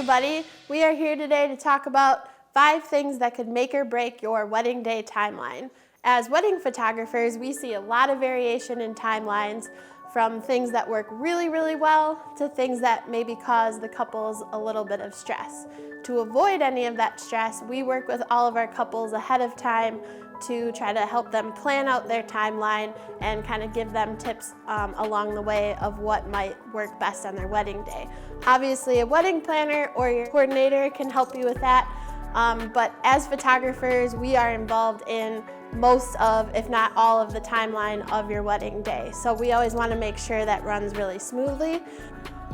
everybody. We are here today to talk about 5 things that could make or break your wedding day timeline. As wedding photographers, we see a lot of variation in timelines, from things that work really, really well to things that maybe cause the couples a little bit of stress. To avoid any of that stress, we work with all of our couples ahead of time to try to help them plan out their timeline and kind of give them tips along the way of what might work best on their wedding day. Obviously, a wedding planner or your coordinator can help you with that, but as photographers, we are involved in most of, if not all of the timeline of your wedding day. So we always want to make sure that runs really smoothly.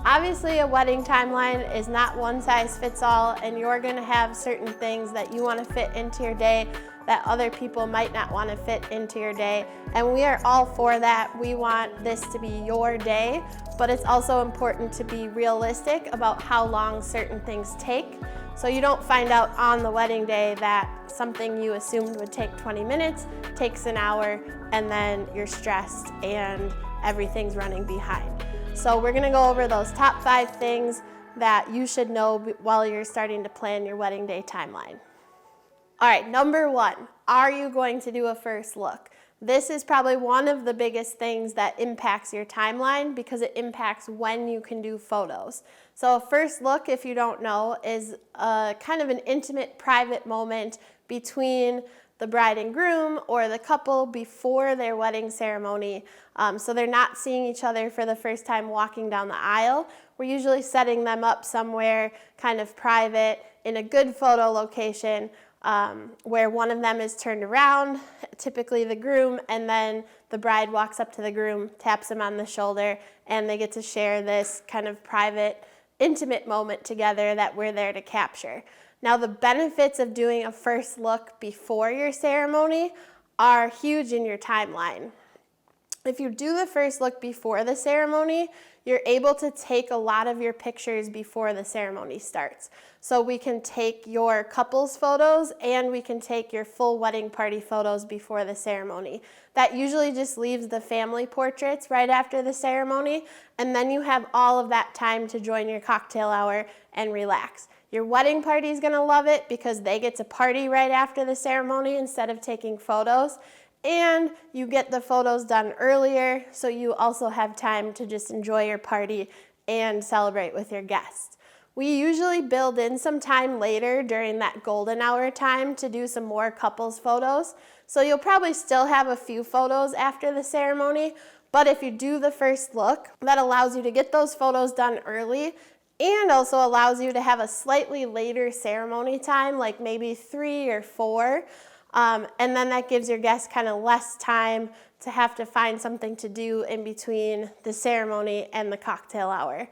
Obviously, a wedding timeline is not one size fits all, and you're going to have certain things that you want to fit into your day that other people might not want to fit into your day. And we are all for that. We want this to be your day, but it's also important to be realistic about how long certain things take. So you don't find out on the wedding day that something you assumed would take 20 minutes takes an hour, and then you're stressed and everything's running behind. So we're gonna go over those top 5 things that you should know while you're starting to plan your wedding day timeline. All right, number 1, are you going to do a first look? This is probably one of the biggest things that impacts your timeline because it impacts when you can do photos. So a first look, if you don't know, is kind of an intimate, private moment between the bride and groom or the couple before their wedding ceremony. So they're not seeing each other for the first time walking down the aisle. We're usually setting them up somewhere kind of private in a good photo location, where one of them is turned around, typically the groom, and then the bride walks up to the groom, taps him on the shoulder, and they get to share this kind of private, intimate moment together that we're there to capture. Now, the benefits of doing a first look before your ceremony are huge in your timeline. If you do the first look before the ceremony, you're able to take a lot of your pictures before the ceremony starts. So we can take your couples photos and we can take your full wedding party photos before the ceremony. That usually just leaves the family portraits right after the ceremony, and then you have all of that time to join your cocktail hour and relax. Your wedding party is gonna love it because they get to party right after the ceremony instead of taking photos. And you get the photos done earlier, so you also have time to just enjoy your party and celebrate with your guests. We usually build in some time later during that golden hour time to do some more couples photos. So you'll probably still have a few photos after the ceremony, but if you do the first look, that allows you to get those photos done early and also allows you to have a slightly later ceremony time, like maybe 3 or 4. And then that gives your guests kind of less time to have to find something to do in between the ceremony and the cocktail hour.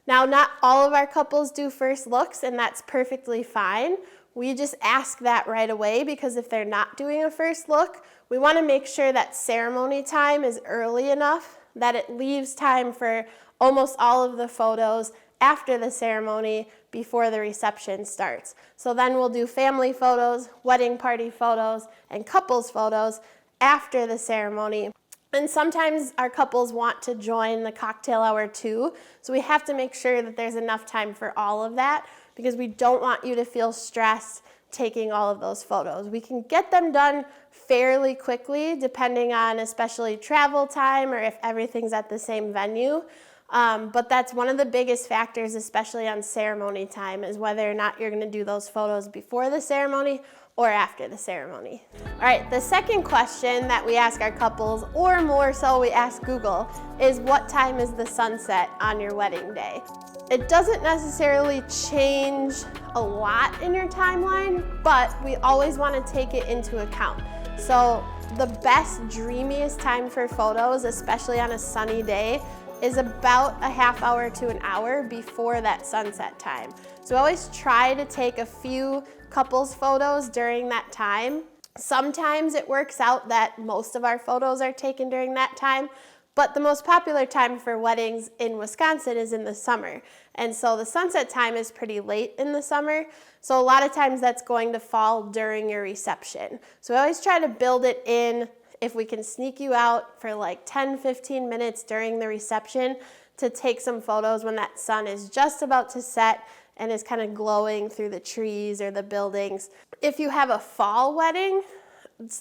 Now, not all of our couples do first looks, and that's perfectly fine. We just ask that right away because if they're not doing a first look, we want to make sure that ceremony time is early enough that it leaves time for almost all of the photos after the ceremony before the reception starts. So then we'll do family photos, wedding party photos, and couples photos after the ceremony. And sometimes our couples want to join the cocktail hour too, so we have to make sure that there's enough time for all of that because we don't want you to feel stressed taking all of those photos. We can get them done fairly quickly depending on especially travel time or if everything's at the same venue. But that's one of the biggest factors, especially on ceremony time, is whether or not you're going to do those photos before the ceremony or after the ceremony. All right, the second question that we ask our couples, or more so we ask Google, is what time is the sunset on your wedding day? It doesn't necessarily change a lot in your timeline, but we always want to take it into account. So the best, dreamiest time for photos, especially on a sunny day, is about a half hour to an hour before that sunset time. So always try to take a few couples photos during that time. Sometimes it works out that most of our photos are taken during that time, but the most popular time for weddings in Wisconsin is in the summer. And so the sunset time is pretty late in the summer. So a lot of times that's going to fall during your reception. So we always try to build it in. If we can sneak you out for like 10-15 minutes during the reception to take some photos when that sun is just about to set and is kind of glowing through the trees or the buildings. If you have a fall wedding,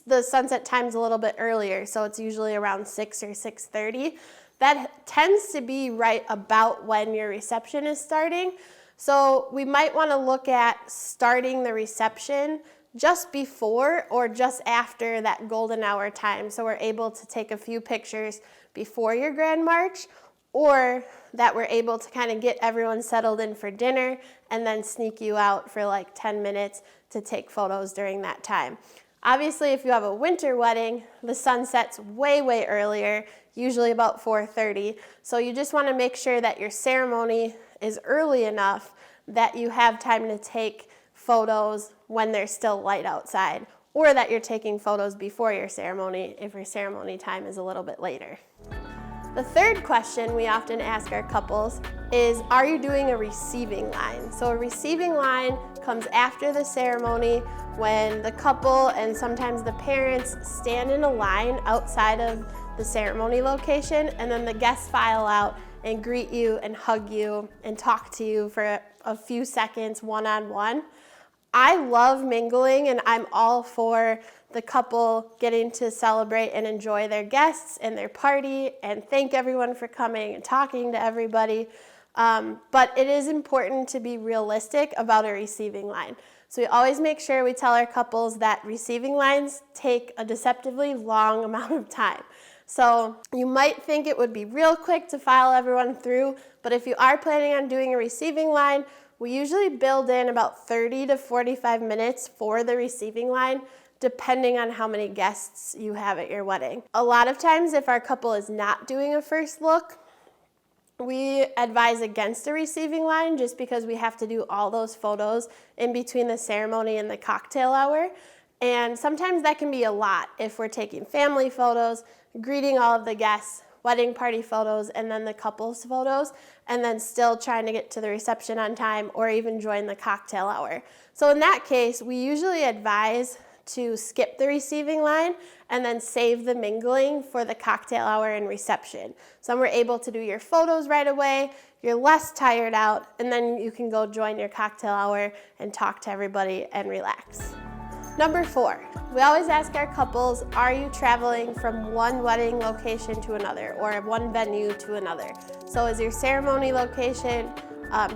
the sunset time's a little bit earlier, so it's usually around 6 or 6:30. That tends to be right about when your reception is starting. So we might want to look at starting the reception just before or just after that golden hour time, so we're able to take a few pictures before your grand march, or that we're able to kind of get everyone settled in for dinner and then sneak you out for like 10 minutes to take photos during that time. Obviously, if you have a winter wedding, the sun sets way, way earlier, usually about 4:30. So you just want to make sure that your ceremony is early enough that you have time to take photos when there's still light outside, or that you're taking photos before your ceremony if your ceremony time is a little bit later. The third question we often ask our couples is, are you doing a receiving line? So a receiving line comes after the ceremony when the couple and sometimes the parents stand in a line outside of the ceremony location, and then the guests file out and greet you and hug you and talk to you for a few seconds one-on-one. I love mingling, and I'm all for the couple getting to celebrate and enjoy their guests and their party and thank everyone for coming and talking to everybody. But it is important to be realistic about a receiving line. So we always make sure we tell our couples that receiving lines take a deceptively long amount of time. So you might think it would be real quick to file everyone through, but if you are planning on doing a receiving line, we usually build in about 30 to 45 minutes for the receiving line, depending on how many guests you have at your wedding. A lot of times, if our couple is not doing a first look, we advise against a receiving line just because we have to do all those photos in between the ceremony and the cocktail hour. And sometimes that can be a lot if we're taking family photos, greeting all of the guests, wedding party photos, and then the couple's photos, and then still trying to get to the reception on time or even join the cocktail hour. So in that case, we usually advise to skip the receiving line and then save the mingling for the cocktail hour and reception. So we're able to do your photos right away, you're less tired out, and then you can go join your cocktail hour and talk to everybody and relax. Number 4, we always ask our couples, are you traveling from one wedding location to another or one venue to another? So is your ceremony location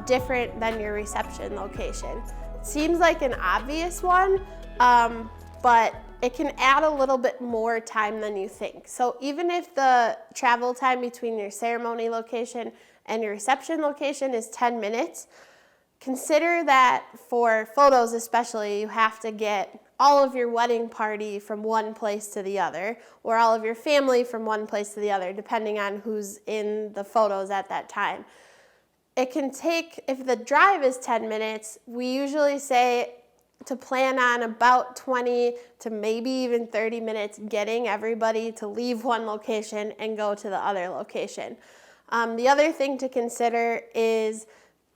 different than your reception location? It seems like an obvious one, but it can add a little bit more time than you think. So even if the travel time between your ceremony location and your reception location is 10 minutes, consider that for photos especially, you have to get all of your wedding party from one place to the other, or all of your family from one place to the other, depending on who's in the photos at that time. It can take, if the drive is 10 minutes, we usually say to plan on about 20 to maybe even 30 minutes getting everybody to leave one location and go to the other location. The other thing to consider is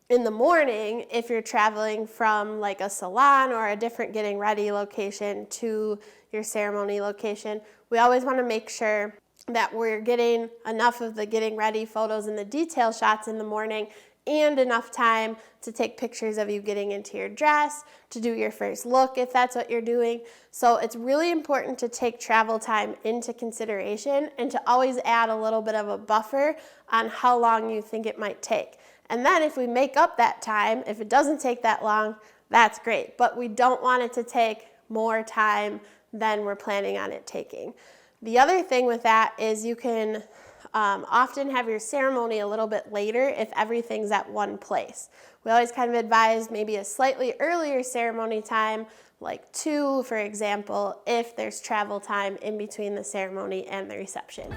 in the morning, if you're traveling from like a salon or a different getting ready location to your ceremony location, we always want to make sure that we're getting enough of the getting ready photos and the detail shots in the morning and enough time to take pictures of you getting into your dress, to do your first look if that's what you're doing. So it's really important to take travel time into consideration and to always add a little bit of a buffer on how long you think it might take. And then if we make up that time, if it doesn't take that long, that's great. But we don't want it to take more time than we're planning on it taking. The other thing with that is you can often have your ceremony a little bit later if everything's at one place. We always kind of advise maybe a slightly earlier ceremony time, like 2, for example, if there's travel time in between the ceremony and the reception.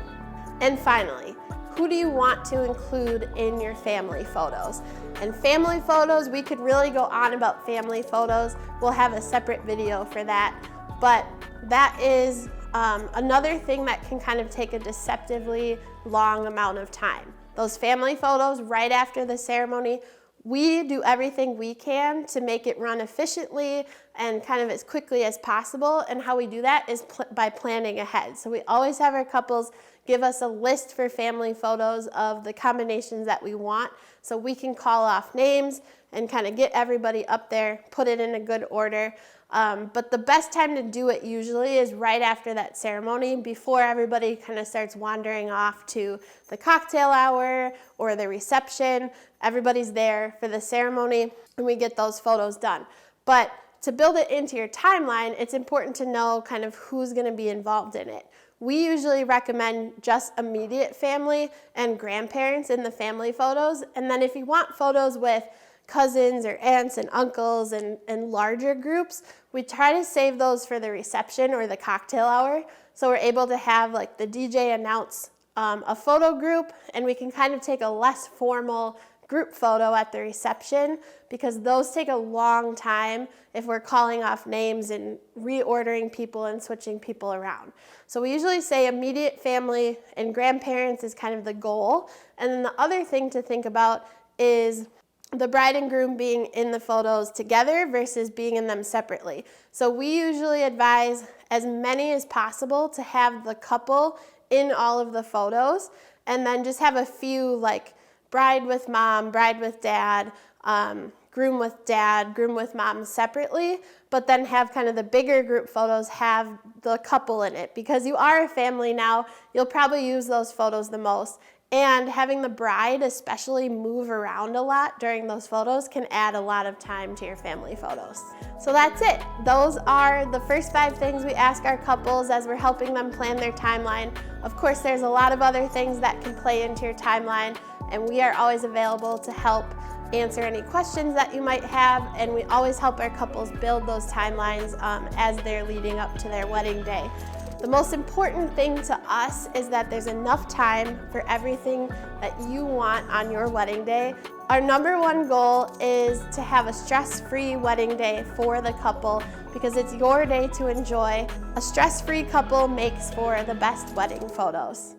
And finally, who do you want to include in your family photos? And family photos, we could really go on about family photos. We'll have a separate video for that. But that is another thing that can kind of take a deceptively long amount of time. Those family photos right after the ceremony, we do everything we can to make it run efficiently and kind of as quickly as possible. And how we do that is by planning ahead. So we always have our couples give us a list for family photos of the combinations that we want, so we can call off names, and kind of get everybody up there, put it in a good order. But the best time to do it usually is right after that ceremony, before everybody kind of starts wandering off to the cocktail hour or the reception. Everybody's there for the ceremony and we get those photos done. But to build it into your timeline, it's important to know kind of who's going to be involved in it. We usually recommend just immediate family and grandparents in the family photos. And then if you want photos with cousins or aunts and uncles and larger groups, we try to save those for the reception or the cocktail hour. So we're able to have like the DJ announce a photo group, and we can kind of take a less formal group photo at the reception, because those take a long time if we're calling off names and reordering people and switching people around. So we usually say immediate family and grandparents is kind of the goal. And then the other thing to think about is the bride and groom being in the photos together versus being in them separately. So we usually advise as many as possible to have the couple in all of the photos, and then just have a few like bride with mom, bride with dad, groom with mom separately, but then have kind of the bigger group photos have the couple in it. Because you are a family now, you'll probably use those photos the most. And having the bride especially move around a lot during those photos can add a lot of time to your family photos. So that's it. Those are the first 5 things we ask our couples as we're helping them plan their timeline. Of course, there's a lot of other things that can play into your timeline, and we are always available to help answer any questions that you might have, and we always help our couples build those timelines as they're leading up to their wedding day. The most important thing to us is that there's enough time for everything that you want on your wedding day. Our number one goal is to have a stress-free wedding day for the couple, because it's your day to enjoy. A stress-free couple makes for the best wedding photos.